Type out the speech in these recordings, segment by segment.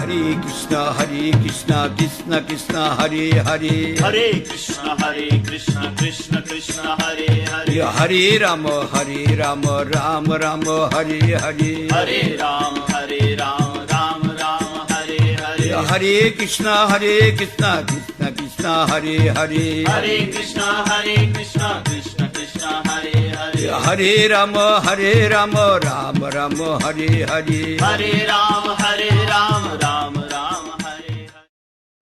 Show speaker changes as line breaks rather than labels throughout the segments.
Krishna Krishna Krishna Hare Hare,
Hare Krishna Krishna Krishna Hare Hare,
Hare Rama Ram Ram Hare Hare,
Hare Ram Ram Ram Hare Hare,
Hare Krishna Krishna Krishna Hare Hare,
Hare Krishna Krishna Krishna Hare Hare,
Hare Rama Ram Ram Hare Hare,
Hare Ram Ram Hare Hare.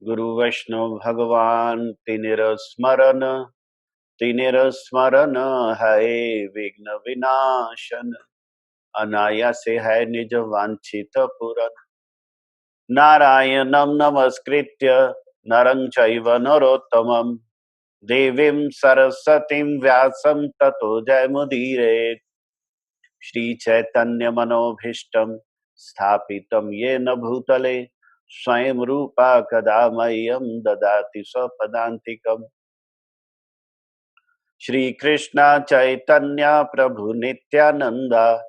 Guru Vaishnav Bhagavan Tinir Smaran Hai Vigna Vinashan Anaya se hai nij vanchita puran Narayanam namaskritya narang chaiva narottamam Devim Sarasatim Vyasam Tato Jaymudire Shri Chaitanya Manobhishtam Sthapitam Yena Bhutale Swayam Rupa Kadamayam Dadati Swapadantikam Shri Krishna Chaitanya Prabhu Nityananda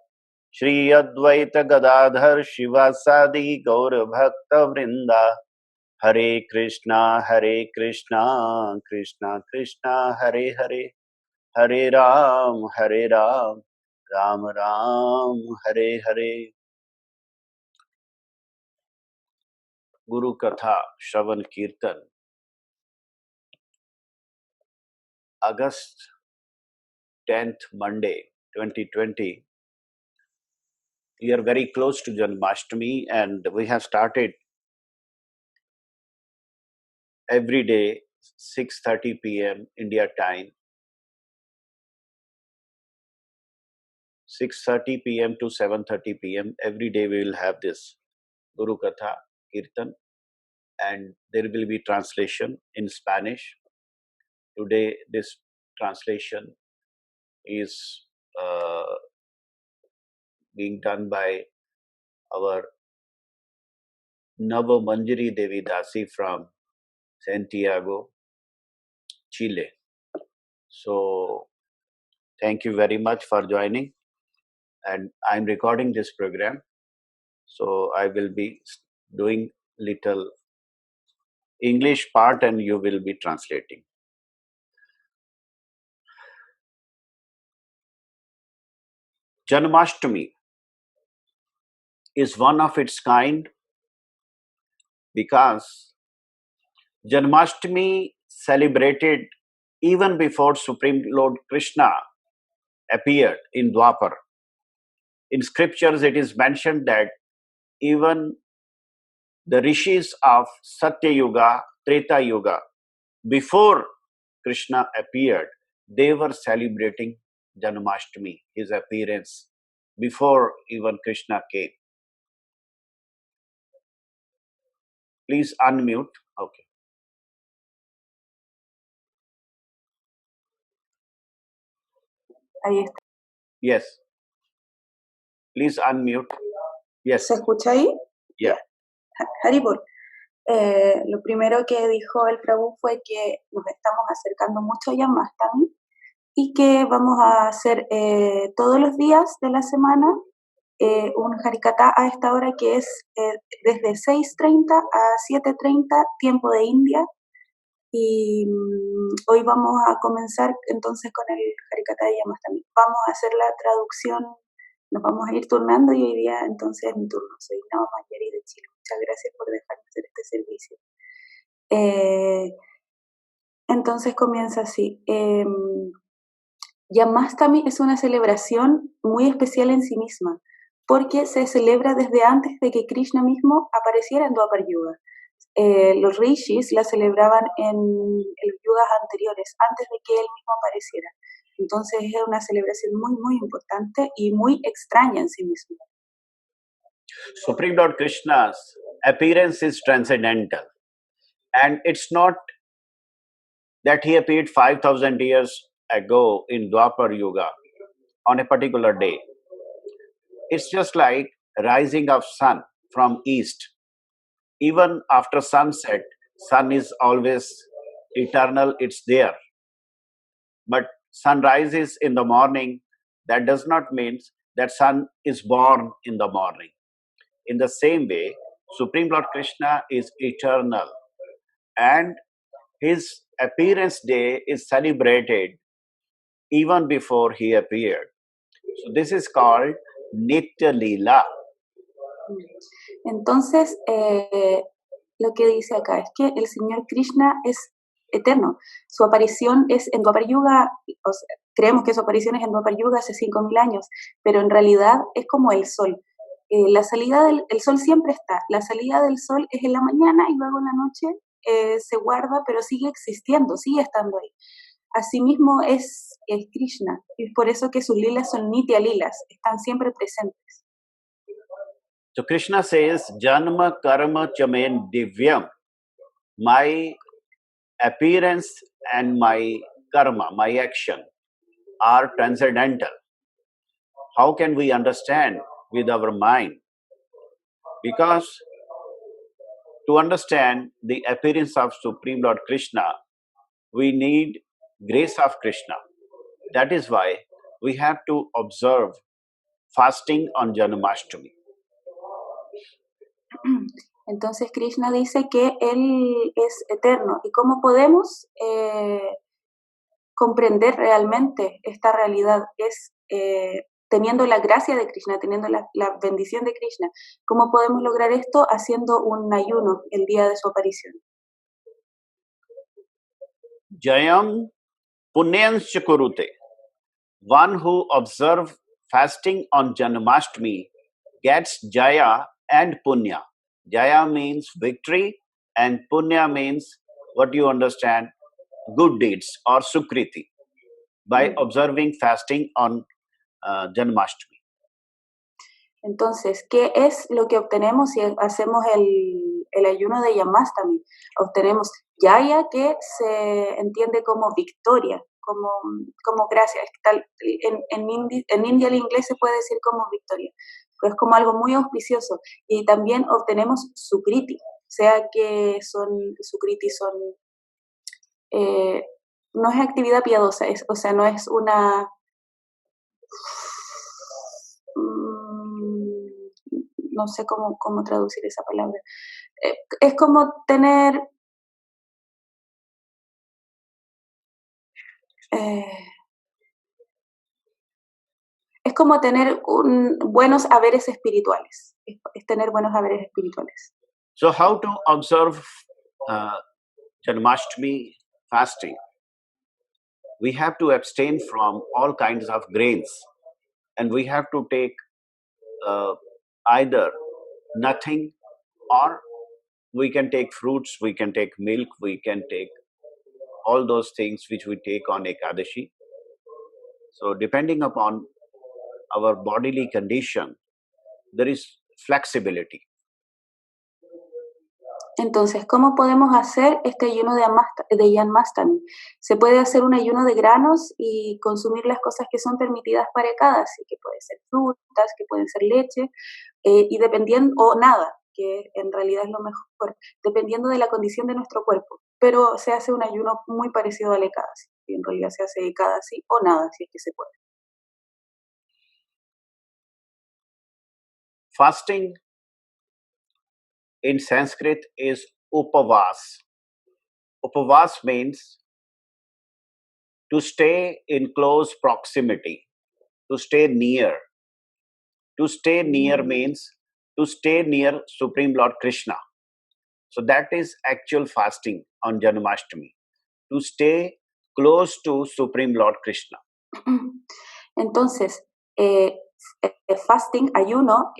Shri Advaita Gadadhar Shivasadi Gaur Bhakta Vrinda Hare Krishna Krishna Krishna Hare Hare Hare Ram Ram Ram Hare Hare. Guru Katha Shravan Kirtan, August 10th, Monday 2020. We are very close to Janmashtami and we have started every day 6:30 p.m. India time, 6:30 p.m. to 7:30 p.m. every day we will have this Guru Katha Kirtan and there will be translation in Spanish. Today this translation is being done by our Nava Manjari Devi Dasi from Santiago, Chile. So thank you very much for joining and I'm recording this program. So I will be doing little English part and you will be translating. Janmashtami is one of its kind because Janmashtami celebrated even before Supreme Lord Krishna appeared in Dwapar. In scriptures it is mentioned that even the rishis of Satya Yuga, Treta Yuga, before Krishna appeared, they were celebrating Janmashtami, his appearance, before even Krishna came. Please unmute. Okay.
Ahí está.
Yes. Please unmute. Yes.
¿Se escucha ahí?
Yeah.
Haribol. Lo primero que dijo el Prabhu fue que nos estamos acercando mucho a Janmashtami y que vamos a hacer todos los días de la semana un Harikatha a esta hora que es desde 6:30 a 7:30 tiempo de India y hoy vamos a comenzar entonces con el Harikatha de Janmashtami. Vamos a hacer la traducción, nos vamos a ir turnando y hoy día entonces es mi turno. Soy Nava Manjari de Chile. Muchas gracias por dejarme hacer este servicio. Entonces comienza así. Janmashtami es una celebración muy especial en sí misma, porque se celebra desde antes de que Krishna mismo apareciera en Dwapar Yuga. Los rishis la celebraban en los yugas anteriores, antes de que él mismo apareciera. Entonces es una celebración muy, muy importante y muy extraña en sí misma.
Supreme Lord Krishna's appearance is transcendental. And it's not that he appeared 5,000 years ago in Dwapar Yuga on a particular day. It's just like rising of sun from east. Even after sunset, sun is always eternal, it's there. But sun rises in the morning, that does not mean that sun is born in the morning. In the same way, Supreme Lord Krishna is eternal, and his appearance day is celebrated even before he appeared. So this is called Nitya Leela.
Entonces, lo que dice acá es que el Señor Krishna es eterno. Su aparición es en Dwapar Yuga, o sea, creemos que su aparición es en Dwapar Yuga hace 5.000 años, pero en realidad es como el sol. La salida el sol siempre está. La salida del sol es en la mañana y luego en la noche se guarda, pero sigue existiendo, sigue estando ahí. Asimismo es Krishna. Es por eso que sus lilas son nitya lilas, están siempre presentes.
So Krishna says, Janma Karma Chamen Divyam. My appearance and my karma, my action, are transcendental. How can we understand with our mind? Because to understand the appearance of Supreme Lord Krishna, we need grace of Krishna. That is why we have to observe fasting on Janmashtami.
Entonces Krishna dice que Él es eterno. ¿Y cómo podemos comprender realmente esta realidad? Es teniendo la gracia de Krishna, teniendo la bendición de Krishna. ¿Cómo podemos lograr esto? Haciendo un ayuno el día de su aparición.
Jayam Punyanscha Kurute. One who observes fasting on Janmashtami gets Jaya and Punya. Jaya means victory and Punya means, what do you understand? Good deeds or Sukriti by observing fasting on Janmashtami.
Entonces, ¿qué es lo que obtenemos si hacemos el ayuno de Janmashtami? Obtenemos Jaya, que se entiende como victoria, como gracia. En India el inglés se puede decir como victoria, pero es como algo muy auspicioso. Y también obtenemos Sukriti, sea que Sukriti son... no es actividad piadosa, o sea, no es una... no sé cómo traducir esa palabra. Es como tener... es como tener buenos haberes espirituales. Es tener buenos haberes espirituales.
So how to observe Janmashtami fasting? We have to abstain from all kinds of grains, and we have to take either nothing, or we can take fruits, we can take milk, we can take all those things which we take on Ekadashi. So depending upon our bodily condition, there is flexibility.
Entonces, ¿cómo podemos hacer este ayuno de Janmashtami? Se puede hacer un ayuno de granos y consumir las cosas que son permitidas para cada, así que puede ser frutas, que pueden ser leche, y dependiendo, o nada, que en realidad es lo mejor, dependiendo de la condición de nuestro cuerpo. Pero se hace un ayuno muy parecido al Ekadasi, y en realidad se hace Ekadasi o nada, si es que se puede.
Fasting in Sanskrit is upavas. Upavas means to stay in close proximity, to stay near. To stay near means to stay near Supreme Lord Krishna. So that is actual fasting on Janmashtami, to stay close to Supreme Lord Krishna.
Entonces, fasting, ayuno,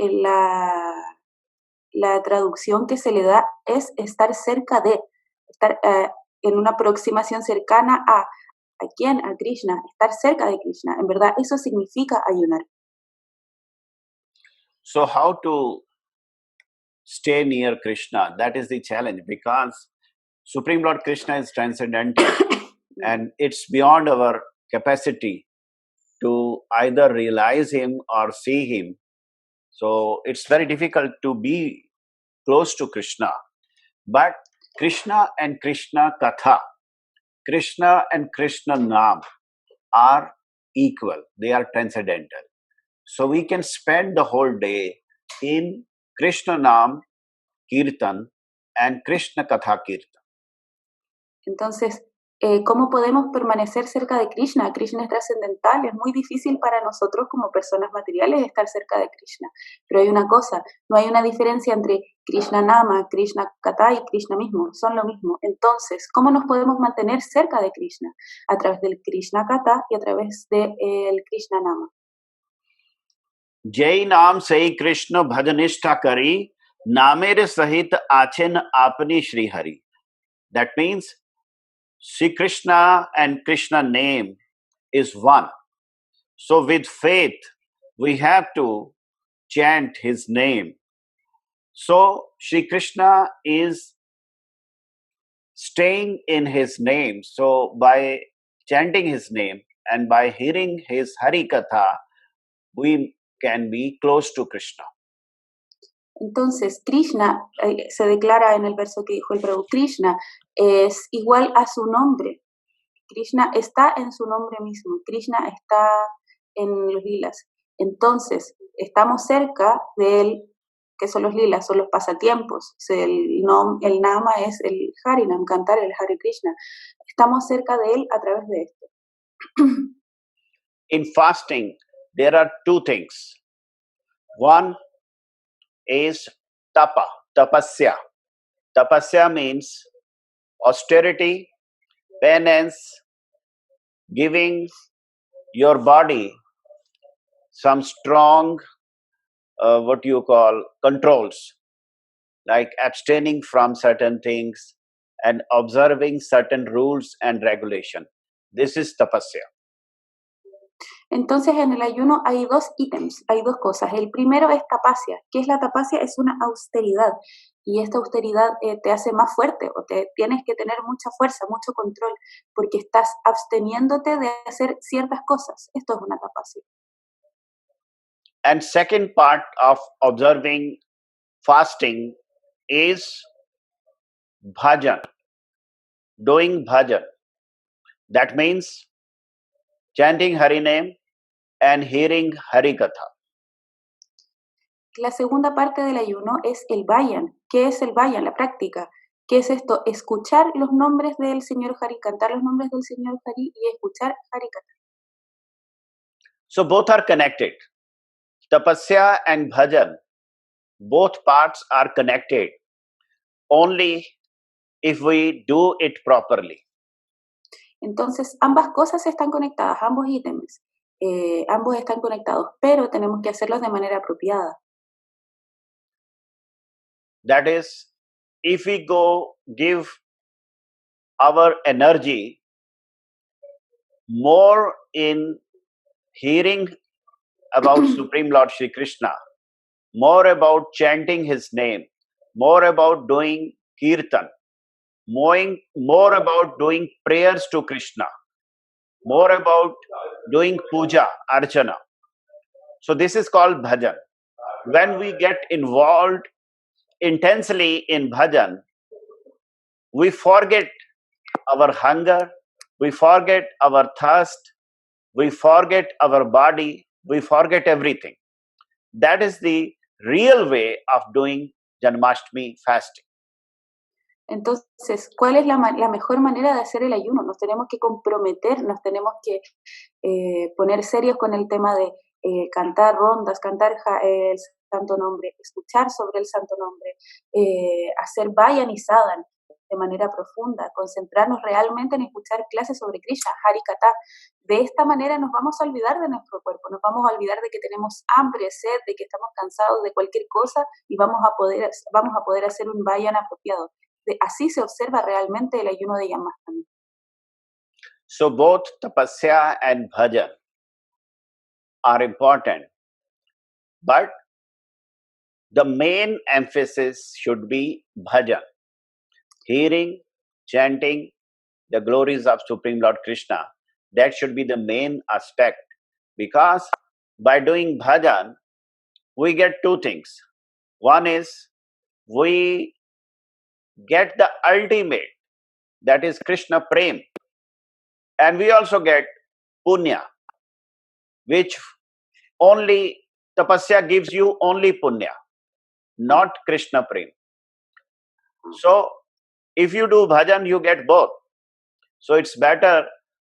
la traducción que se le da es estar cerca de, estar en una aproximación cercana ¿a quién? A Krishna, estar cerca de Krishna. En verdad, eso significa ayunar.
So how to stay near Krishna? That is the challenge, because Supreme Lord Krishna is transcendental and it's beyond our capacity to either realize him or see him. So it's very difficult to be close to Krishna. But Krishna and Krishna Katha, Krishna and Krishna Naam are equal. They are transcendental. So we can spend the whole day in Krishna Naam Kirtan and Krishna Katha Kirtan.
Entonces, ¿cómo podemos permanecer cerca de Krishna? Krishna es trascendental, es muy difícil para nosotros como personas materiales estar cerca de Krishna. Pero hay una cosa, no hay una diferencia entre Krishna Nama, Krishna Katha y Krishna mismo, son lo mismo. Entonces, ¿cómo nos podemos mantener cerca de Krishna? A través del Krishna Katha y a través del Krishna Nama.
जय नाम से कृष्ण भजनिष्ठा करी नामेर सहित आचन आपनी Shri Hari. That means Sri Krishna and Krishna name is one. So with faith, we have to chant his name. So Sri Krishna is staying in his name. So by chanting his name and by hearing his Hari Katha, we can be close to Krishna.
Entonces, Krishna, se declara en el verso que dijo el Prabhu, Krishna es igual a su nombre. Krishna está en su nombre mismo. Krishna está en los lilas. Entonces, estamos cerca de él, que son los lilas, son los pasatiempos. El nama es el Harinam, cantar el Hare Krishna. Estamos cerca de él a través de esto.
In fasting, there are two things. One is tapa, tapasya. Tapasya means austerity, penance, giving your body some strong, controls, like abstaining from certain things and observing certain rules and regulation. This is tapasya.
Entonces, en el ayuno hay dos ítems, hay dos cosas. El primero es tapasya. ¿Qué es la tapasya? Es una austeridad. Y esta austeridad te hace más fuerte o tienes que tener mucha fuerza, mucho control, porque estás absteniéndote de hacer ciertas cosas. Esto es una tapasya.
And second part of observing fasting is bhajan, doing bhajan. That means chanting Hari name and hearing Hari Katha.
La segunda parte del ayuno es el vayan. ¿Qué es el vayan? La práctica. ¿Qué es esto? Escuchar los nombres del Señor Hari, cantar los nombres del Señor Hari y escuchar Hari Katha.
So both are connected. Tapasya and bhajan, both parts are connected only if we do it properly.
Entonces, ambas cosas están conectadas, ambos ítems, ambos están conectados, pero tenemos que hacerlos de manera apropiada.
That is, if we go give our energy more in hearing about Supreme Lord Shri Krishna, more about chanting his name, more about doing kirtan, more about doing prayers to Krishna, more about doing puja, archana. So this is called bhajan. When we get involved intensely in bhajan, we forget our hunger, we forget our thirst, we forget our body, we forget everything. That is the real way of doing Janmashtami fasting.
Entonces, ¿cuál es la mejor manera de hacer el ayuno? Nos tenemos que comprometer, nos tenemos que poner serios con el tema de cantar rondas, cantar el santo nombre, escuchar sobre el santo nombre, hacer vayan y sadan de manera profunda, concentrarnos realmente en escuchar clases sobre Krishna, Hari Katha. De esta manera nos vamos a olvidar de nuestro cuerpo, nos vamos a olvidar de que tenemos hambre, sed, de que estamos cansados de cualquier cosa y vamos a poder hacer un vayan apropiado. Así se observa realmente el ayuno de Janmashtami.
So both tapasya and bhajan are important, but the main emphasis should be bhajan, hearing, chanting the glories of Supreme Lord Krishna. That should be the main aspect, because by doing bhajan, we get two things. One is we get the ultimate, that is Krishna Prem, and we also get punya, which only tapasya gives you only punya, not Krishna Prem. So if you do bhajan, you get both. So it's better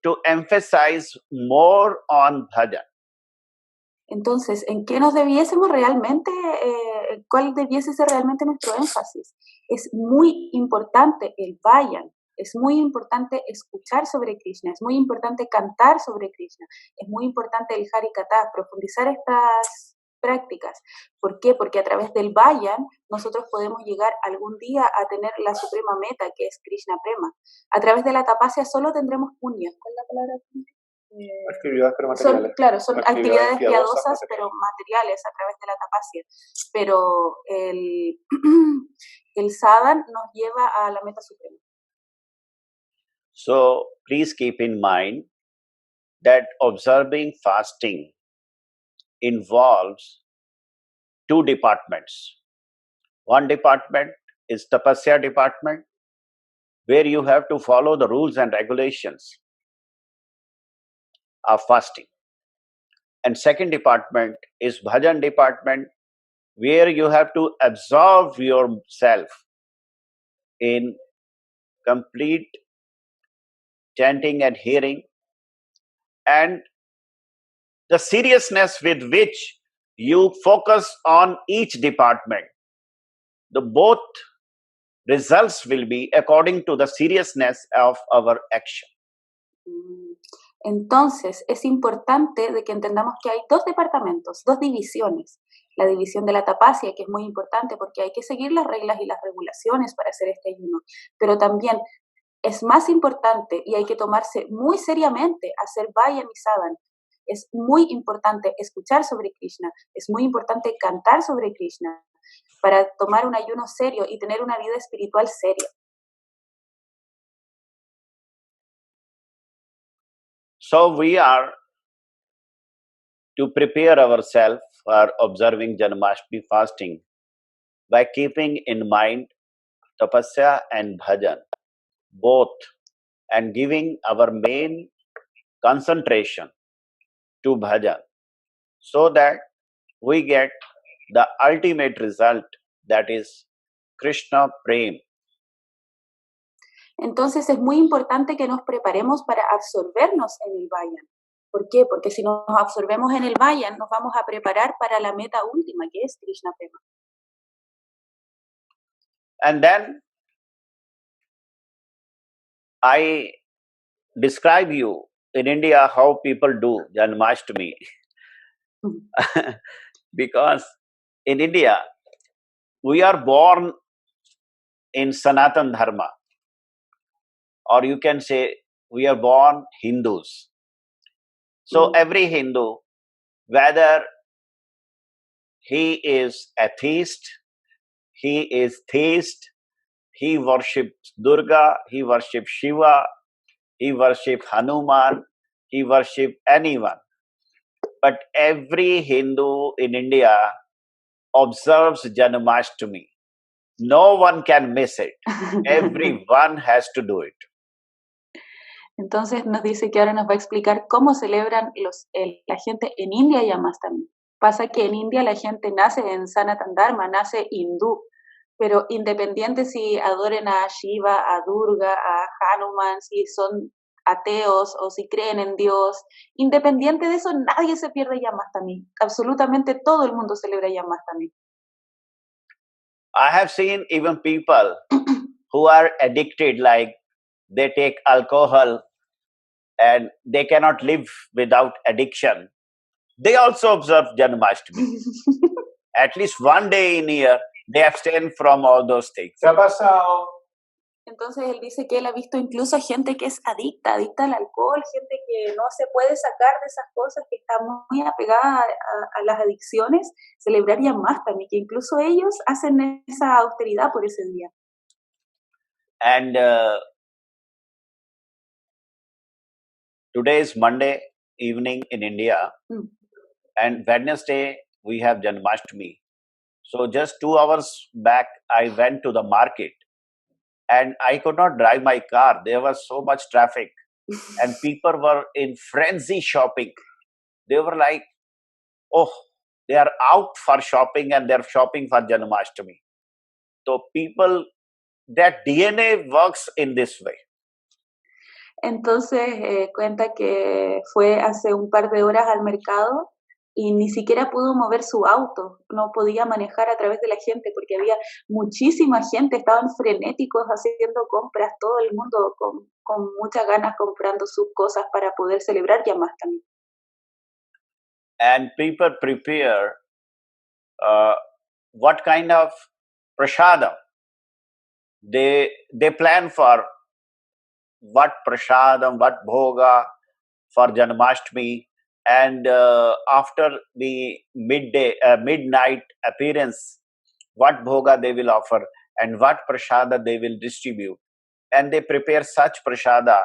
to emphasize more on bhajan.
Entonces, ¿en qué nos debiésemos realmente, cuál debiese ser realmente nuestro énfasis? Es muy importante el vayan, es muy importante escuchar sobre Krishna, es muy importante cantar sobre Krishna, es muy importante el Harikatha, profundizar estas prácticas. ¿Por qué? Porque a través del vayan nosotros podemos llegar algún día a tener la suprema meta, que es Krishna Prema. A través de la tapasya solo tendremos punya. ¿Cuál es la palabra?
Actividades pero materiales.
Son, claro, son actividades piadosas pero materiales a través de la tapasya. Pero el sadhan nos lleva a la meta suprema.
So please keep in mind that observing fasting involves two departments. One department is tapasya department, where you have to follow the rules and regulations of fasting. And second department is bhajan department, where you have to absorb yourself in complete chanting and hearing, and the seriousness with which you focus on each department. The both results will be according to the seriousness of our action.
Entonces, es importante de que entendamos que hay dos departamentos, dos divisiones. La división de la tapasya, que es muy importante porque hay que seguir las reglas y las regulaciones para hacer este ayuno, pero también es más importante y hay que tomarse muy seriamente hacer vayan y sadhan. Es muy importante escuchar sobre Krishna, es muy importante cantar sobre Krishna para tomar un ayuno serio y tener una vida espiritual seria.
So we are to prepare ourselves for observing Janmashtami fasting by keeping in mind tapasya and bhajan, both, and giving our main concentration to bhajan, so that we get the ultimate result, that is Krishna Prem.
Entonces es muy importante que nos preparemos para absorbernos en el vayan. ¿Por qué? Porque si nos absorbemos en el vayan, nos vamos a preparar para la meta última, que es Krishna Prema.
And then I describe you in India how people do Janmashtami. Because in India, we are born in Sanatan Dharma, or you can say we are born Hindus. So every Hindu, whether he is atheist, he is theist, he worships Durga, he worships Shiva, he worships Hanuman, he worships anyone. But every Hindu in India observes Janmashtami. No one can miss it. Everyone has to do it.
Entonces nos dice que ahora nos va a explicar cómo celebran la gente en India Janmashtami. Pasa que en India la gente nace en Sanatan Dharma, nace hindú, pero independiente si adoren a Shiva, a Durga, a Hanuman, si son ateos o si creen en Dios, independiente de eso, nadie se pierde Janmashtami. Absolutamente todo el mundo celebra Janmashtami.
I have seen even people who are addicted, like they take alcohol and they cannot live without addiction. They also observe Janmashtami. At least one day in a year, they abstain from all those things.
¿Qué ha pasado?
Entonces él dice que él ha visto incluso gente que es adicta al alcohol, gente que no se puede sacar de esas cosas, que está muy apegada a las adicciones, celebrar Janmashtami, que incluso ellos hacen esa austeridad por ese día.
And today is Monday evening in India, and Wednesday we have Janmashtami. So just 2 hours back, I went to the market. And I could not drive my car. There was so much traffic. And people were in frenzy shopping. They were like, oh, they are out for shopping and they're shopping for Janmashtami. So people that DNA works in this way.
Entonces cuenta que fue hace un par de horas al mercado y ni siquiera pudo mover su auto, no podía manejar a través de la gente porque había muchísima gente, estaban frenéticos haciendo compras, todo el mundo con muchas ganas comprando sus cosas para poder celebrar Yamashtami.
And people prepare what kind of prasadam they plan for, what prasadam, what bhoga for Janmashtami, and after the midnight appearance, what bhoga they will offer and what prasada they will distribute. And they prepare such prasada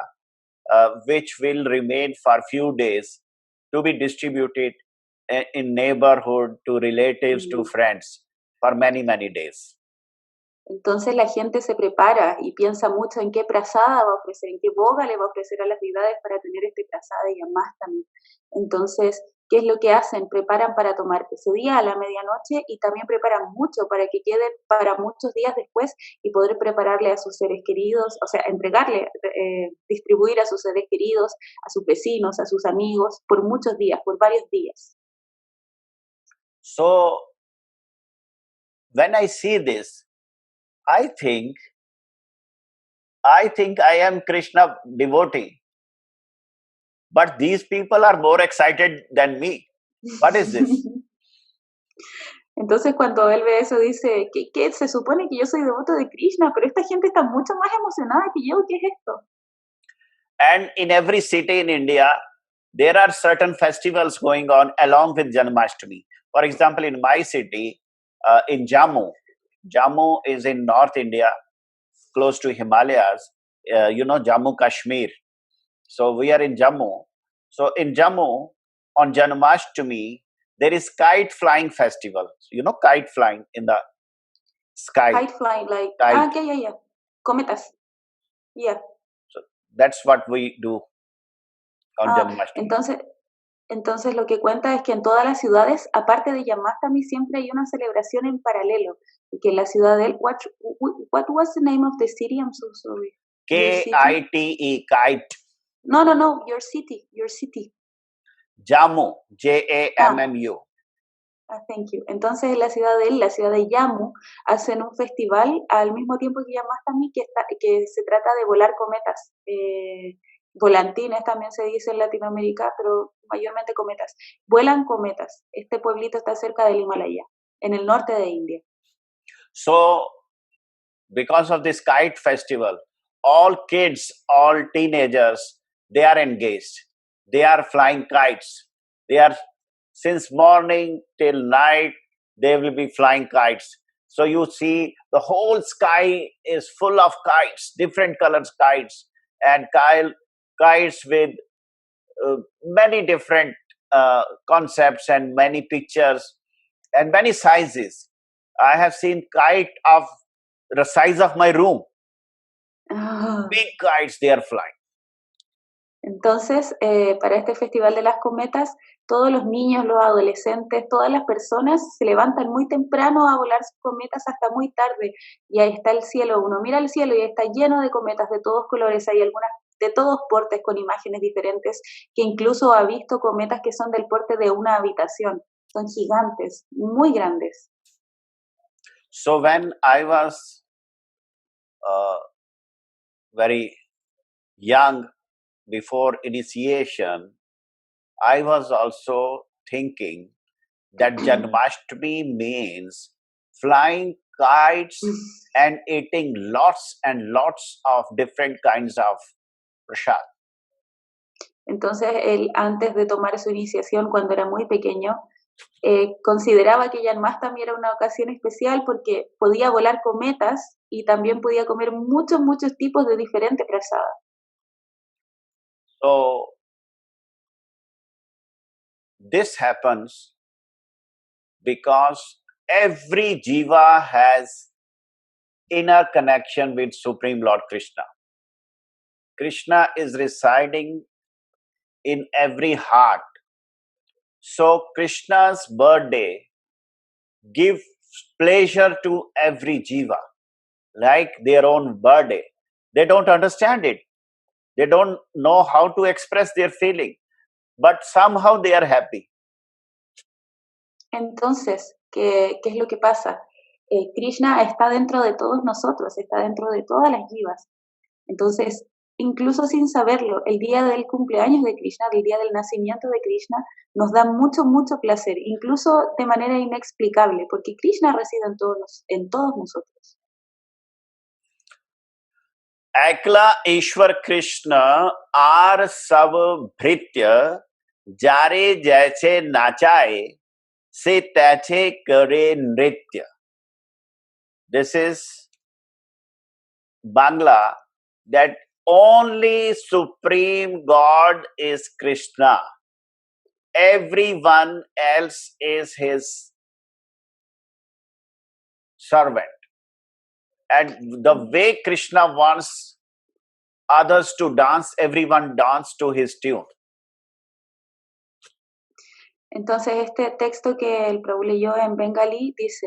which will remain for few days to be distributed in neighborhood, to relatives, to friends for many days.
Entonces la gente se prepara y piensa mucho en qué prasada va a ofrecer, en qué boga le va a ofrecer a las deidades para tener este prasada de Yamashtami. Entonces, ¿qué es lo que hacen? Preparan para tomar ese día a la medianoche y también preparan mucho para que quede para muchos días después y poder prepararle a sus seres queridos, o sea, entregarle, distribuir a sus seres queridos, a sus vecinos, a sus amigos, por muchos días, por varios días.
So, when I see this, I think I am Krishna devotee, but these people are more excited than me. What is this?
Entonces cuando él ve eso dice, ¿qué? Se supone que yo soy devoto de Krishna, pero esta gente está mucho más emocionada que yo, ¿qué es esto?
And in every city in India, there are certain festivals going on along with Janmashtami. For example, in my city, in Jammu is in North India, close to Himalayas, Jammu, Kashmir. So we are in Jammu. So in Jammu, on Janmashtami, there is kite flying festival. Kite flying in the sky.
Kite flying, like, yeah. Cometas. Yeah.
So that's what we do on Janmashtami.
Entonces lo que cuenta es que en todas las ciudades, aparte de Yamashtami, siempre hay una celebración en paralelo. Y que en la ciudad de él, what was the name of the city? I'm so sorry.
K-I-T-E, kite.
No, your city.
Jammu, J-A-M-M-U.
Thank you. Entonces en la ciudad de él, la ciudad de Jammu, hacen un festival al mismo tiempo que Yamashtami que se trata de volar cometas. Volantines también se dice en Latinoamérica, pero mayormente cometas. Vuelan cometas. Este pueblito está cerca del Himalaya, en el norte de India.
So, because of this kite festival, all kids, all teenagers, they are engaged. They are flying kites. They are, since morning till night, they will be flying kites. So you see the whole sky is full of kites, different colors kites, and kites with many different concepts and many pictures and many sizes. I have seen kite of the size of my room. Big kites they are flying.
Entonces, para este Festival de las Cometas, todos los niños, los adolescentes, todas las personas se levantan muy temprano a volar sus cometas hasta muy tarde. Y ahí está el cielo, uno mira el cielo y está lleno de cometas de todos colores. Hay algunas de todos portes con imágenes diferentes, que incluso ha visto cometas que son del porte de una habitación. Son gigantes, muy grandes.
So when I was very young, before initiation, I was also thinking that Janmashtami means flying kites and eating lots and lots of different kinds of prasad.
Entonces, él antes de tomar su iniciación, cuando era muy pequeño, consideraba que Janmashtami era una ocasión especial porque podía volar cometas y también podía comer muchos tipos de diferentes prasadas.
So, this happens because every jiva has inner connection with Supreme Lord Krishna. Krishna is residing in every heart. So, Krishna's birthday gives pleasure to every jiva. like their own birthday. They don't understand it. They don't know how to express their feeling, but somehow they are happy.
Entonces, ¿qué es lo que pasa? Krishna está dentro de todos nosotros, está dentro de todas las jivas. Entonces, incluso sin saberlo, el día del cumpleaños de Krishna, el día del nacimiento de Krishna, nos da mucho, mucho placer, incluso de manera inexplicable, porque Krishna reside en todos nosotros.
एकला ईश्वर Krishna are सब भृत्य जारे जैसे नाचाए से तैसे करे नृत्य. This is Bangla, that only Supreme God is Krishna. Everyone else is his servant. And the way Krishna wants others to dance, everyone dance to his tune.
Entonces, este texto que el Prabhu leyó en bengalí dice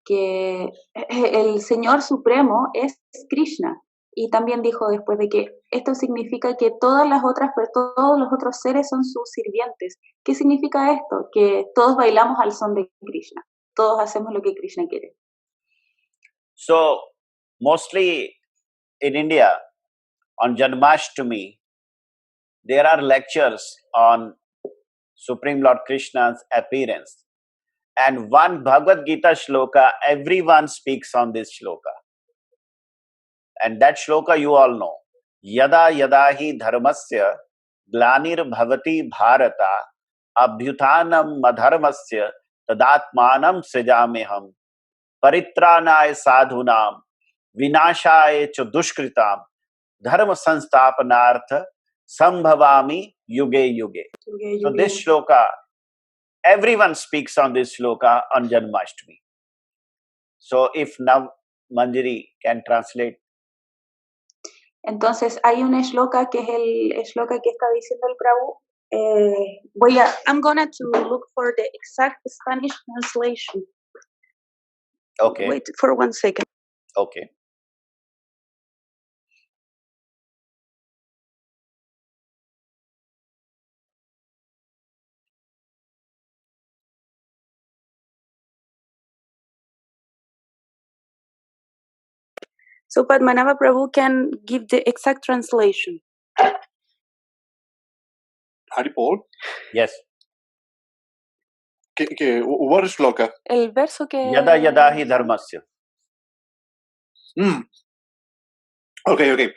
que el Señor Supremo es Krishna. Y también dijo después de que esto significa que todos los otros seres son sus sirvientes. ¿Qué significa esto? Que todos bailamos al son de Krishna. Todos hacemos lo que Krishna quiere.
So, mostly in India, on Janmashtami, there are lectures on Supreme Lord Krishna's appearance. And one Bhagavad Gita shloka, everyone speaks on this shloka. And that shloka you all know. Yada yada hi dharmasya glanir bhavati bharata abhyuthanam madharmasya tadatmanam srijameham paritranaya sadhunam vinashaya cha dushkritam dharma sansthapanartha sambhavami yuge yuge. So this shloka, everyone speaks on this shloka on Janmashtami. So if now Manjari can translate.
Entonces hay un shloka que es el shloka que está diciendo el Prabhu. I'm gonna to look for the exact Spanish translation.
Okay.
Wait for 1 second.
Okay.
So Padmanabha Prabhu can give the exact translation.
Haripol,
Yes.
what is shloka?
El verso que...
Yada yada hi dharmasya.
Okay.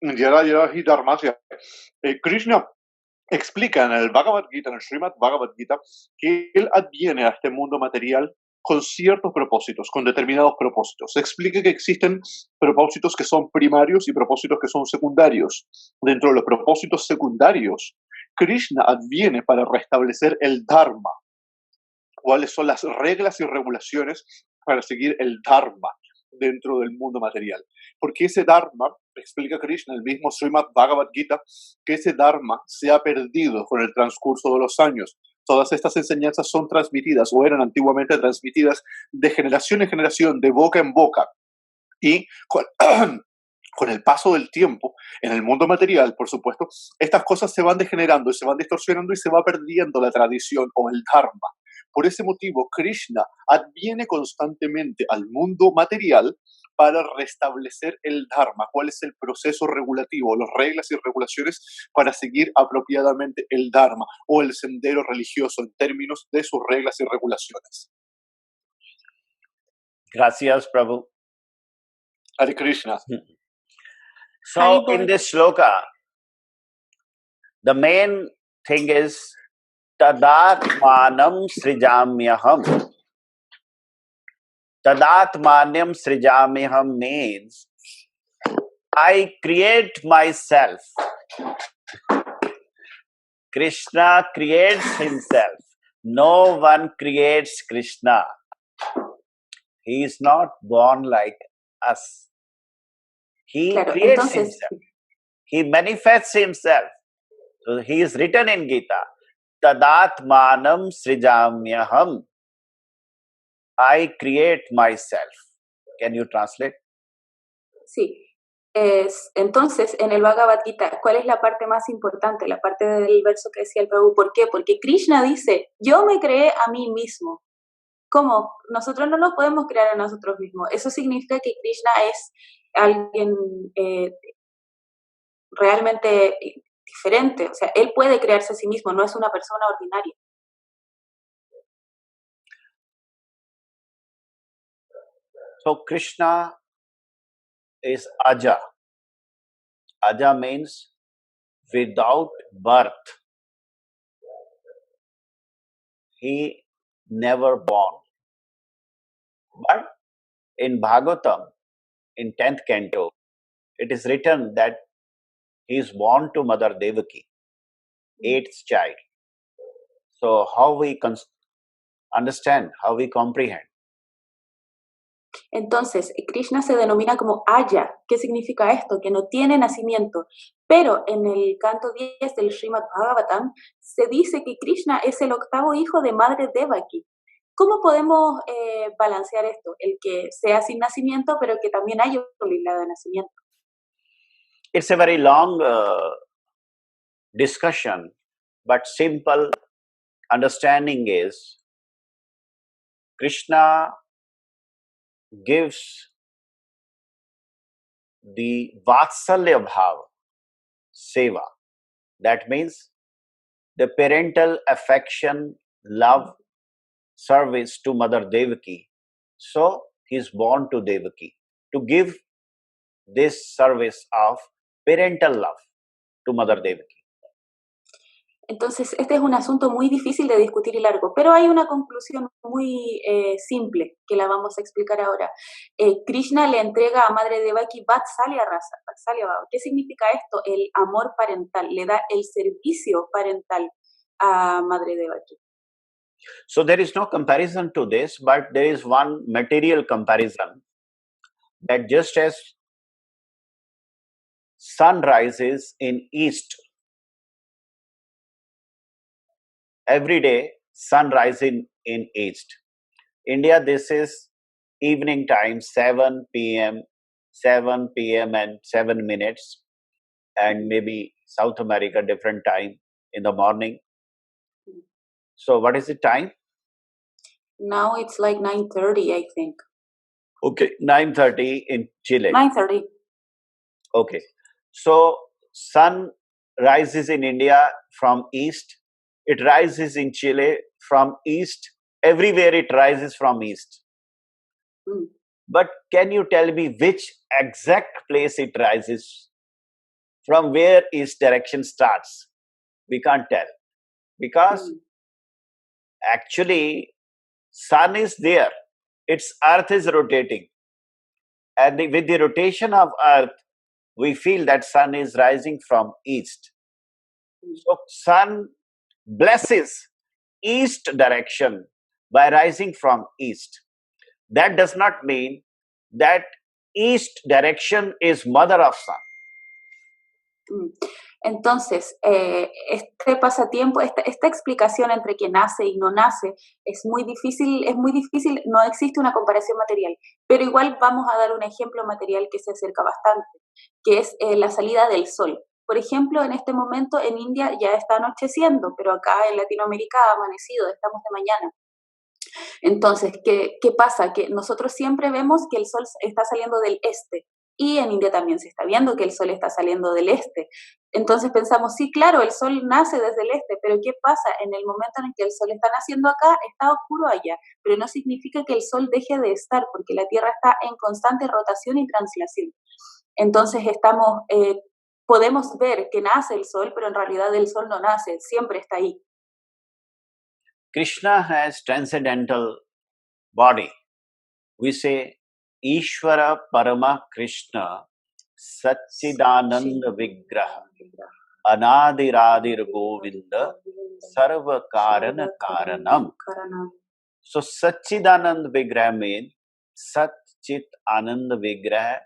Yada yada hi dharmasya. Krishna explica en el Bhagavad Gita, en el Srimad Bhagavad Gita, que él adviene a este mundo material con ciertos propósitos, con determinados propósitos. Explica que existen propósitos que son primarios y propósitos que son secundarios. Dentro de los propósitos secundarios, Krishna adviene para restablecer el Dharma. ¿Cuáles son las reglas y regulaciones para seguir el Dharma dentro del mundo material? Porque ese Dharma, explica Krishna en el mismo Srimad Bhagavad Gita, que ese Dharma se ha perdido con el transcurso de los años. Todas estas enseñanzas son transmitidas o eran antiguamente transmitidas de generación en generación, de boca en boca. Y con el paso del tiempo, en el mundo material, por supuesto, estas cosas se van degenerando y se van distorsionando y se va perdiendo la tradición o el Dharma. Por ese motivo, Krishna adviene constantemente al mundo material para restablecer el Dharma. ¿Cuál es el proceso regulativo, las reglas y regulaciones para seguir apropiadamente el Dharma o el sendero religioso en términos de sus reglas y regulaciones?
Gracias, Prabhu.
Hare Krishna.
So in this shloka, the main thing is tadatmanam srijamyaham. Tadatmanyam srijamyaham means I create myself. Krishna creates himself. No one creates Krishna. He is not born like us. He creates himself. He manifests himself. So he is written in Gita. Tadatmanam srijamyaham. I create myself. Can you translate?
Sí. Entonces, en el Bhagavad Gita, ¿cuál es la parte más importante? La parte del verso que decía el Prabhu. ¿Por qué? Porque Krishna dice, yo me creé a mí mismo. ¿Cómo? Nosotros no nos podemos crear a nosotros mismos. Eso significa que Krishna es alguien realmente diferente. O sea, él puede crearse a sí mismo, no es una persona ordinaria.
So Krishna is Aja. Aja means without birth. He never born. But in Bhagavatam, in 10th canto, it is written that he is born to Mother Devaki, 8th child. So how we understand, how we comprehend?
Entonces, Krishna se denomina como Aya. ¿Qué significa esto? Que no tiene nacimiento. Pero en el canto 10 del Srimad Bhagavatam se dice que Krishna es el octavo hijo de Madre Devaki. ¿Cómo podemos balancear esto? El que sea sin nacimiento, pero que también haya un lila de nacimiento.
It's a very long discussion, but simple understanding is Krishna gives the Vatsalya Bhava, Seva. That means the parental affection, love, service to Mother Devaki. So he is born to Devaki to give this service of parental love to Mother Devaki.
Entonces, este es un asunto muy difícil de discutir y largo, pero hay una conclusión muy simple que la vamos a explicar ahora. Krishna le entrega a Madre Devaki Vatsalya Rasa, Vatsalya Bhava. ¿Qué significa esto? El amor parental, le da el servicio parental a Madre Devaki.
So there is no comparison to this, but there is one material comparison that just as sun rises in east, every day sun rises in east. India, this is evening time, 7 p.m. and 7 minutes, and maybe South America different time in the morning. So what is the time?
Now it's like 9:30, I think.
Okay, 9:30 in Chile.
9:30.
Okay, so sun rises in India from east. It rises in Chile from east. Everywhere it rises from east.
Mm.
But can you tell me which exact place it rises? From where east direction starts? We can't tell. Because actually sun is there. Its earth is rotating. And with the rotation of earth, we feel that sun is rising from east. So sun blesses east direction by rising from east. That does not mean that east direction is mother of sun.
Entonces, este pasatiempo, esta explicación entre que nace y no nace es muy difícil, no existe una comparación material, pero igual vamos a dar un ejemplo material que se acerca bastante, que es la salida del sol. Por ejemplo, en este momento en India ya está anocheciendo, pero acá en Latinoamérica ha amanecido, estamos de mañana. Entonces, ¿qué pasa? Que nosotros siempre vemos que el sol está saliendo del este, y en India también se está viendo que el sol está saliendo del este. Entonces pensamos, sí, claro, el sol nace desde el este, pero ¿qué pasa? En el momento en el que el sol está naciendo acá, está oscuro allá, pero no significa que el sol deje de estar, porque la Tierra está en constante rotación y translación. Entonces podemos ver que nace el sol, pero en realidad el sol no nace, siempre está ahí.
Krishna has transcendental body. We say Ishvara Parama Krishna Satchidananda Vigraha Anadiradir Govinda Sarva Karana Karanam. So Satchidananda Vigraha means Sat Chit Ananda Vigraha,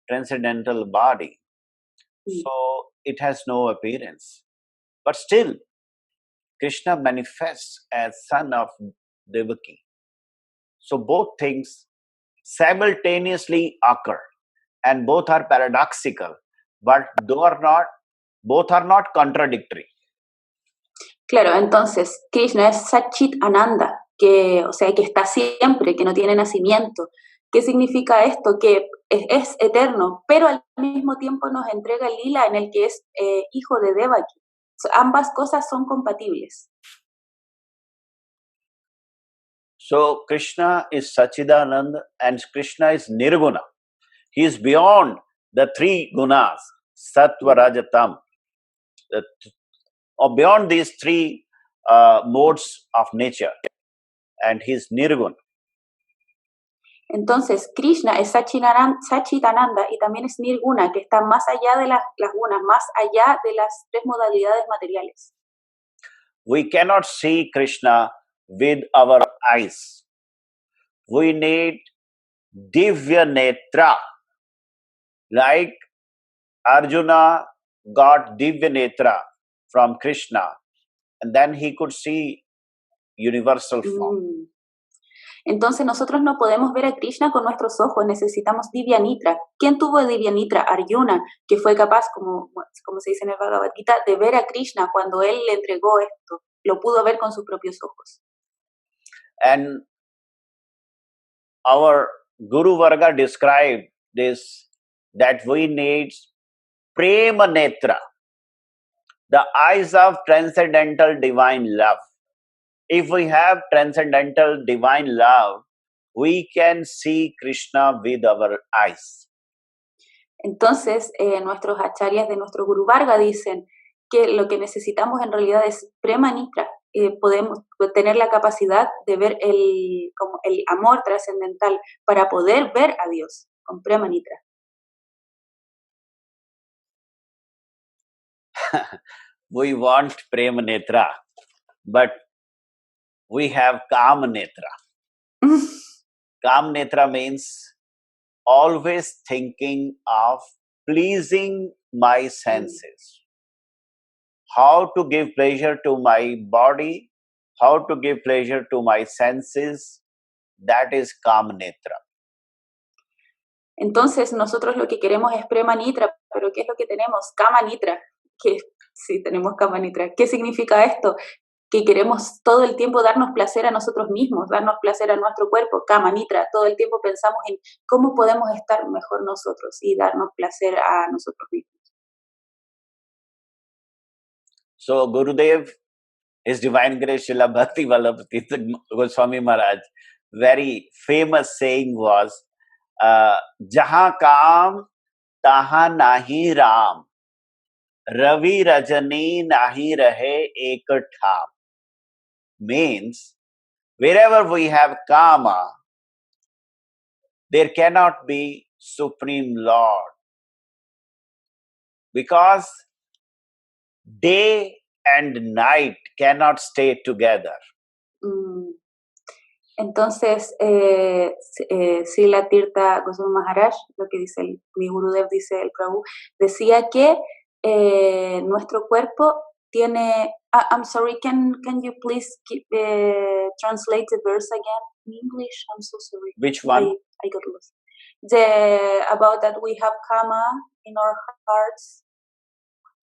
transcendental body. So it has no appearance. But still, Krishna manifests as son of Devaki. So both things simultaneously occur, and both are paradoxical, but both are not contradictory.
Claro, entonces Krishna es Satchit Ananda, que, o sea, que está siempre, que no tiene nacimiento. ¿Qué significa esto? Que es eterno, pero al mismo tiempo nos entrega el lila en el que es hijo de Devaki. Ambas cosas son compatibles.
So Krishna is Sachidananda and Krishna is Nirguna. He is beyond the three gunas, Sattva, Rajatam, or beyond these three modes of nature, and he is Nirguna.
Entonces, Krishna es Sachitananda y también es Nirguna, que está más allá de las gunas, más allá de las tres modalidades materiales.
We cannot see Krishna with our eyes. We need Divya Netra. Like Arjuna got Divya Netra from Krishna, and then he could see universal form.
Entonces nosotros no podemos ver a Krishna con nuestros ojos, necesitamos Divya Nitra. ¿Quién tuvo Divya Nitra? Arjuna, que fue capaz, como se dice en el Bhagavad Gita, de ver a Krishna cuando él le entregó esto. Lo pudo ver con sus propios ojos.
And our Guru Varga described this, that we need Prema Netra, the eyes of transcendental divine love. If we have transcendental divine love, we can see Krishna with our eyes.
Entonces, nuestros acharyas de nuestro Guru Varga dicen que lo que necesitamos en realidad es Prema Nitra. Podemos tener la capacidad de ver el amor trascendental para poder ver a Dios con Prema Nitra.
We want Prema Netra, but we have Kama Netra. Kama Netra means always thinking of pleasing my senses. How to give pleasure to my body, how to give pleasure to my senses, that is Kama Netra.
Entonces nosotros lo que queremos es Prema Nitra, pero ¿qué es lo que tenemos? Kama Nitra. Que sí, tenemos Kama Nitra. ¿Qué significa esto? Que queremos todo el tiempo darnos placer a nosotros mismos, darnos placer a nuestro cuerpo, Kama Nitra. Todo el tiempo pensamos en cómo podemos estar mejor nosotros y darnos placer a nosotros mismos.
So Gurudev, His Divine Grace Srila Bhakti Vallabha Tirtha Goswami Maharaj, very famous saying was, Jahan Kaam, Tahan Nahi Ram, Ravi Rajani Nahi Rahe Ek Tham. Means, wherever we have Kama, there cannot be Supreme Lord. Because day and night cannot stay together.
Entonces, Srila Tirtha Goswami Maharaj, lo que dice mi Gurudev, dice el Prabhu, decía que nuestro cuerpo tiene... I'm sorry, can you please translate the verse again in English? I'm so sorry.
Which one?
I got lost. About that we have Kama in our hearts.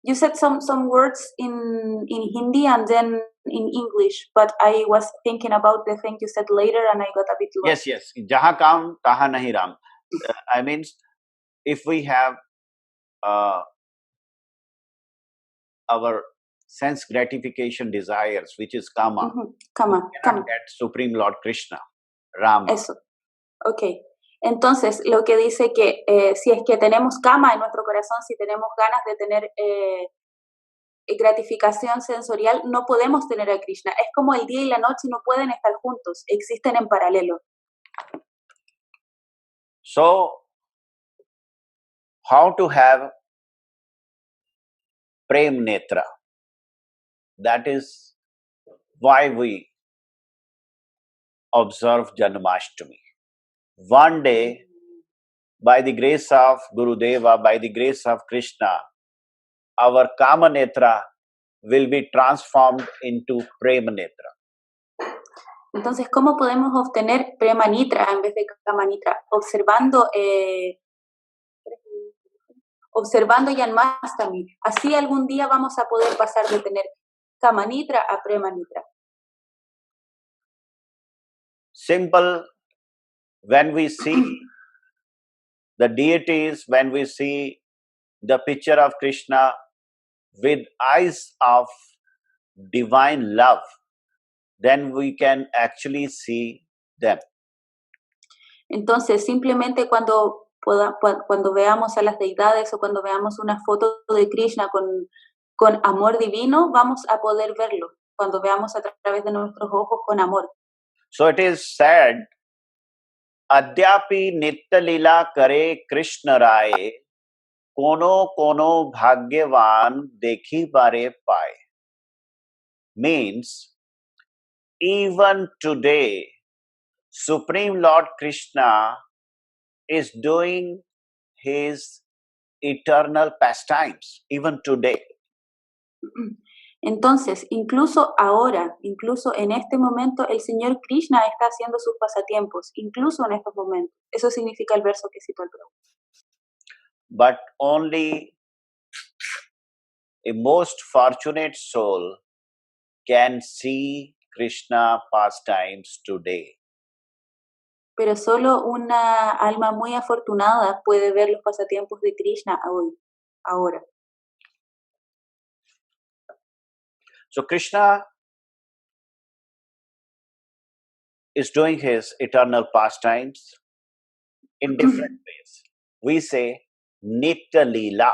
You said some words in Hindi and then in English, but I was thinking about the thing you said later and I got a bit lost.
Yes. Jahan Kaam, Tahan Nahi Ram. I mean, if we have our sense gratification desires, which is Kama,
Kama.
Get Supreme Lord Krishna, Ram.
Eso. Ok. Entonces, lo que dice que si es que tenemos Kama en nuestro corazón, si tenemos ganas de tener gratificación sensorial, no podemos tener a Krishna. Es como el día y la noche no pueden estar juntos, existen en paralelo.
So, how to have Prem Netra? That is why we observe Janmashtami. One day, by the grace of Gurudeva, by the grace of Krishna, our Kama Netra will be transformed into Prema Netra.
Entonces, ¿cómo podemos obtener Prema Nitra en vez de Kama Nitra? Observando Janmastami. Así algún día vamos a poder pasar de tener Kama Nitra a Prema Nitra.
Simple. When we see the deities, when we see the picture of Krishna with eyes of divine love, then we can actually see them.
Entonces, simplemente cuando veamos a las deidades o cuando veamos una foto de Krishna con amor divino, vamos a poder verlo, cuando veamos a través de nuestros ojos con amor.
So it is said, Adyapi Nitya Lila Kare Krishna Rai, Kono Kono Bhagyavan Dekhi Bare Pai. Means, even today, Supreme Lord Krishna is doing his eternal pastimes, even today.
Entonces, incluso ahora, incluso en este momento, el Señor Krishna está haciendo sus pasatiempos, incluso en estos momentos. Eso significa el verso que citó el Prabhu.
But only a most fortunate soul can see Krishna pastimes today.
Pero solo una alma muy afortunada puede ver los pasatiempos de Krishna hoy, ahora.
So Krishna is doing his eternal pastimes in different ways. We say Nitya Leela.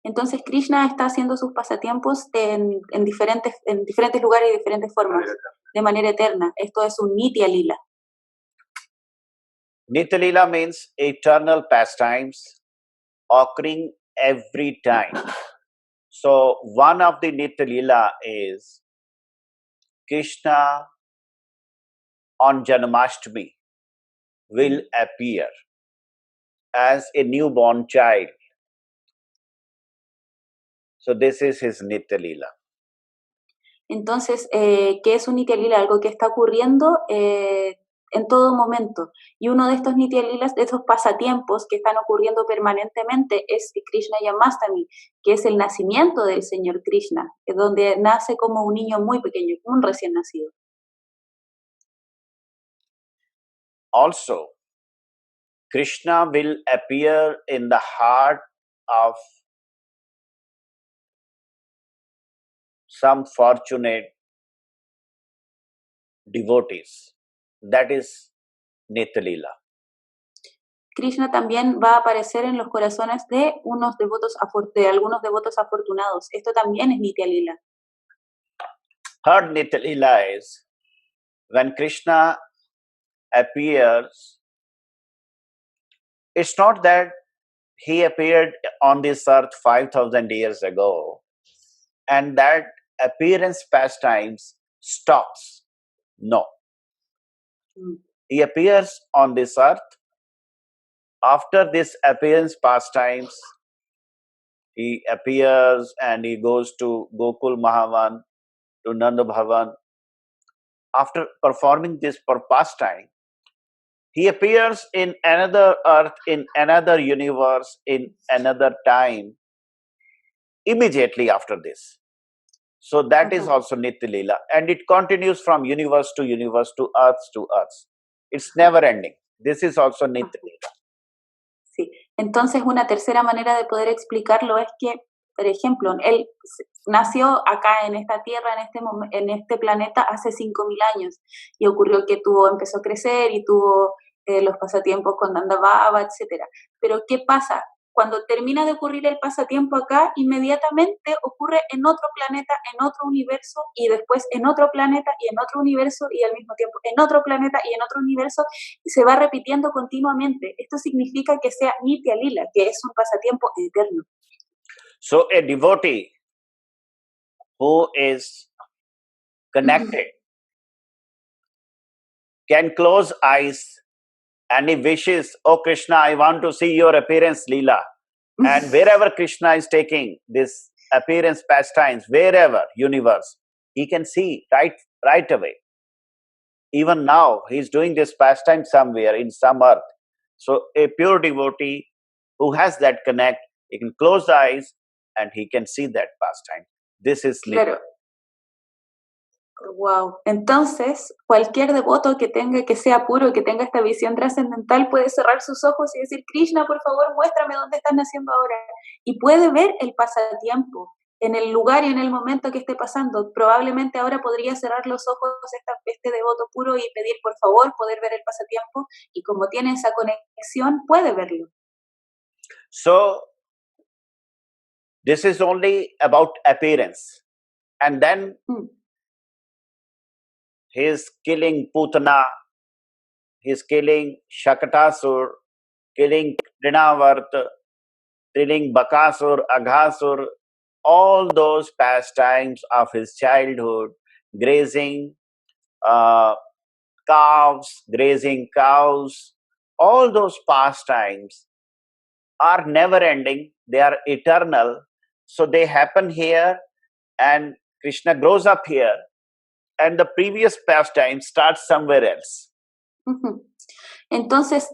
Entonces Krishna está haciendo sus pasatiempos en diferentes lugares y diferentes formas, de manera eterna. Esto es un Nitya Lila.
Nitya Leela means eternal pastimes occurring every time. So one of the Nitya Leela is Krishna on Janmashtami will appear as a newborn child. So this is his Nitya Leela.
Entonces, ¿qué es un Nitya Lila? Algo que está ocurriendo en todo momento. Y uno de estos Nitya Lilas, de estos pasatiempos que están ocurriendo permanentemente, es Krishna Janmashtami, que es el nacimiento del Señor Krishna, donde nace como un niño muy pequeño, como un recién nacido.
Also, Krishna will appear in the heart of some fortunate devotees. That is Nitya Leela.
Krishna también va a aparecer en los corazones de algunos devotos afortunados. Esto también es Nitya Lila.
Third Nitya Leela is when Krishna appears, it's not that he appeared on this earth 5,000 years ago and that appearance pastimes stops. No. He appears on this earth. After this appearance pastimes, he appears and he goes to Gokul Mahavan, to Nanda Bhavan. After performing this pastime, he appears in another earth, in another universe, in another time, immediately after this. So that is also Nitya Leela. And it continues from universe to universe, to earth to earth. It's never ending. This is also Nitya Leela.
Sí. Entonces, una tercera manera de poder explicarlo es que, por ejemplo, él nació acá en esta tierra, en este planeta, hace 5.000 años, y ocurrió que empezó a crecer y tuvo los pasatiempos con Nanda Baba, etc. Pero, ¿qué pasa? Cuando termina de ocurrir el pasatiempo acá, inmediatamente ocurre en otro planeta, en otro universo, y después en otro planeta y en otro universo, y al mismo tiempo en otro planeta y en otro universo, y se va repitiendo continuamente. Esto significa que sea Nitya Lila, que es un pasatiempo eterno.
So a devotee who is connected can close eyes and he wishes, oh Krishna, I want to see your appearance Leela. And wherever Krishna is taking this appearance pastimes, wherever universe, he can see right away. Even now, he is doing this pastime somewhere in some earth. So a pure devotee who has that connect, he can close the eyes and he can see that pastime. This is Nitya.
Claro. Wow. Entonces, cualquier devoto que tenga, que sea puro, que tenga esta visión trascendental, puede cerrar sus ojos y decir, Krishna, por favor, muéstrame dónde estás naciendo ahora. Y puede ver el pasatiempo en el lugar y en el momento que esté pasando. Probablemente ahora podría cerrar los ojos este devoto puro y pedir, por favor, poder ver el pasatiempo. Y como tiene esa conexión, puede verlo.
So, this is only about appearance. And then he is killing Putana, he is killing Shakatasur, killing Trinavarta, killing Bakasur, Aghasur, all those pastimes of his childhood, grazing calves, grazing cows, all those pastimes are never ending, they are eternal. So they happen here, and Krishna grows up here, and the previous pastime starts somewhere else.
Entonces,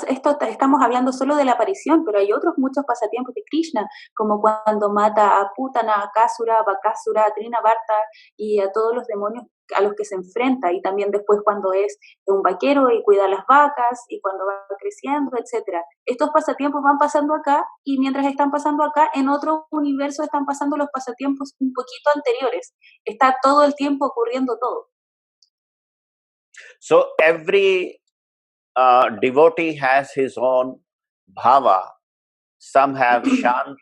estamos hablando solo de la aparición, pero hay otros muchos pasatiempos de Krishna, como cuando mata a Putana, a Kasura, a Bakasura, a Trinavarta y a todos los demonios a los que se enfrenta, y también después cuando es un vaquero y cuida las vacas, y cuando va creciendo, etc. Estos pasatiempos van pasando acá, y mientras están pasando acá, en otro universo están pasando los pasatiempos un poquito anteriores. Está todo el tiempo ocurriendo todo.
So every devotee has his own bhava. Some have Shant,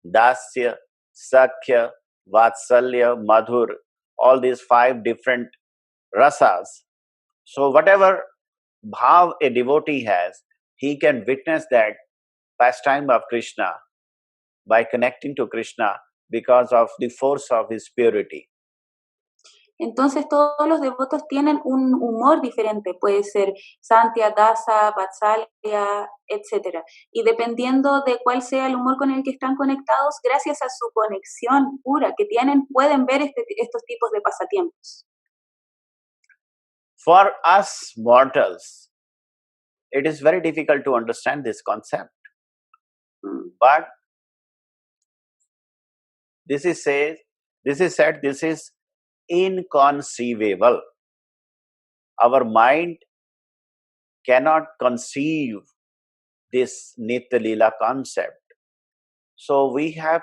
Dasya, Sakhya, Vatsalya, Madhur, all these 5 different rasas. So whatever bhav a devotee has, he can witness that pastime of Krishna by connecting to Krishna because of the force of his purity.
Entonces todos los devotos tienen un humor diferente, puede ser Santya, Dasa, Vatsalya, etc. Y dependiendo de cuál sea el humor con el que están conectados, gracias a su conexión pura que tienen, pueden ver estos tipos de pasatiempos.
For us mortals, it is very difficult to understand this concept. But this is said, this is inconceivable. Our mind cannot conceive this Nitya Leela concept. So we have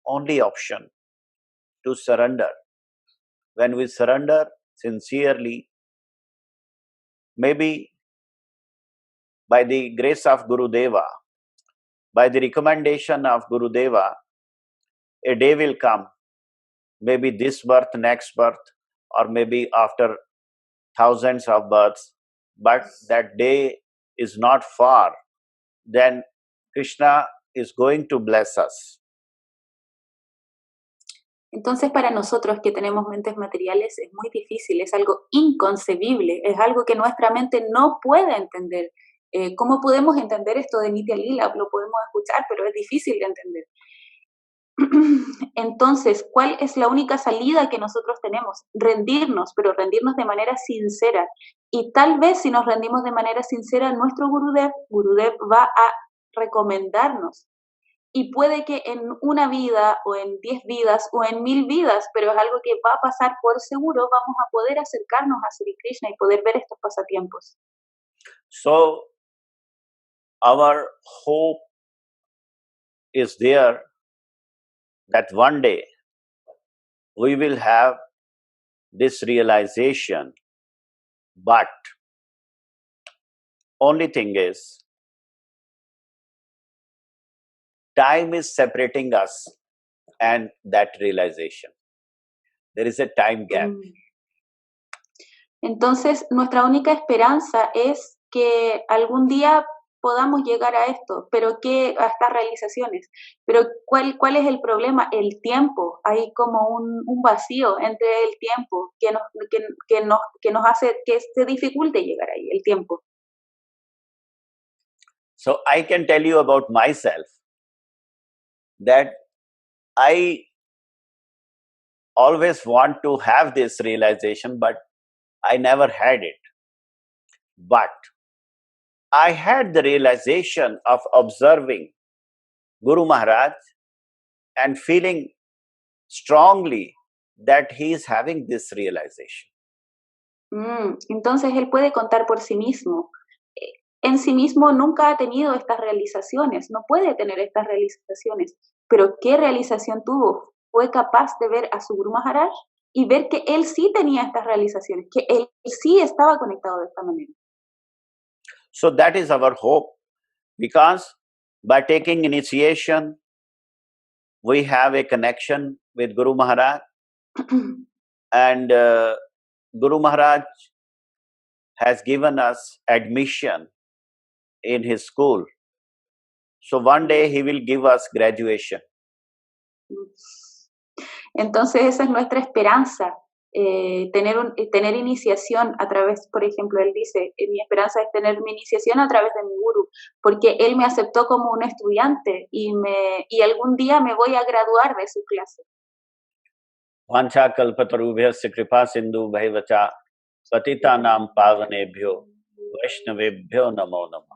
only option to surrender. When we surrender sincerely, maybe by the grace of Gurudeva, by the recommendation of Gurudeva, a day will come, maybe this birth, next birth, or maybe after thousands of births, but that day is not far, then Krishna is going to bless us.
Entonces, para nosotros que tenemos mentes materiales es muy difícil, es algo inconcebible, es algo que nuestra mente no puede entender. ¿Cómo podemos entender esto de Nitya Leela? Lo podemos escuchar, pero es difícil de entender. Entonces, ¿cuál es la única salida que nosotros tenemos? Rendirnos, pero rendirnos de manera sincera. Y tal vez si nos rendimos de manera sincera, nuestro Gurudev va a recomendarnos. Y puede que en una vida, o en 10 vidas, o en 1000 vidas, pero es algo que va a pasar por seguro, vamos a poder acercarnos a Sri Krishna y poder ver estos pasatiempos.
So, our hope is there that one day we will have this realization, but only thing is, time is separating us and that realization. There is a time gap.
Entonces, nuestra única esperanza es que algún día podamos llegar a esto, pero a estas realizaciones. Pero ¿cuál es el problema? El tiempo. Hay como un vacío entre el tiempo que nos hace que se dificulte llegar ahí, el tiempo.
So I can tell you about myself that I always want to have this realization, but I never had it. But I had the realization of observing Guru Maharaj and feeling strongly that he is having this realization.
Entonces él puede contar por sí mismo. En sí mismo nunca ha tenido estas realizaciones, no puede tener estas realizaciones, pero ¿qué realización tuvo? Fue capaz de ver a su Guru Maharaj y ver que él sí tenía estas realizaciones, que él sí estaba conectado de esta manera.
So that is our hope, because by taking initiation, we have a connection with Guru Maharaj, and Guru Maharaj has given us admission in his school. So one day he will give us graduation.
Entonces esa es nuestra esperanza, tener iniciación a través, por ejemplo, él dice, mi esperanza es tener mi iniciación a través de mi guru, porque él me aceptó como un estudiante y algún día me voy a graduar de su clase.
Vancha kalpatarubhyasya kripa sindhu bhaivacha patitanam pavanebhyo vaishnavebhyo namo namo.